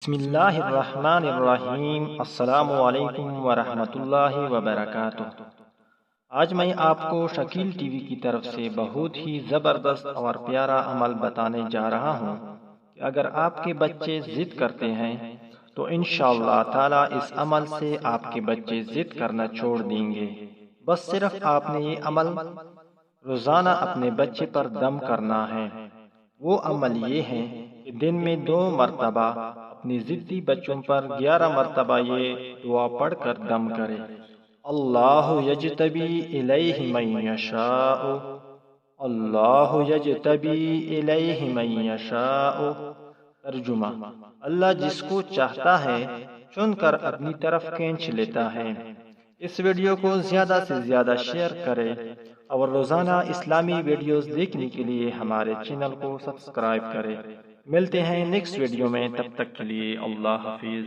بسم اللہ الرحمن الرحیم۔ السلام علیکم ورحمۃ اللہ وبرکاتہ۔ آج میں آپ کو شکیل ٹی وی کی طرف سے بہت ہی زبردست اور پیارا عمل بتانے جا رہا ہوں کہ اگر آپ کے بچے ضد کرتے ہیں تو انشاءاللہ تعالی اس عمل سے آپ کے بچے ضد کرنا چھوڑ دیں گے۔ بس صرف آپ نے یہ عمل روزانہ اپنے بچے پر دم کرنا ہے۔ وہ عمل یہ ہے کہ دن میں 2 مرتبہ اپنی ضدی بچوں پر 11 مرتبہ یہ دعا پڑھ کر دم کرے۔ اللہ یجتبی الیہ من یشاء، اللہ یجتبی الیہ من یشاء۔ ترجمہ: اللہ جس کو چاہتا ہے چن کر اپنی طرف کھینچ لیتا ہے۔ اس ویڈیو کو زیادہ سے زیادہ شیئر کریں اور روزانہ اسلامی ویڈیوز دیکھنے کے لیے ہمارے چینل کو سبسکرائب کریں۔ ملتے ہیں نیکسٹ ویڈیو میں، تب تک کے لیے اللہ حافظ۔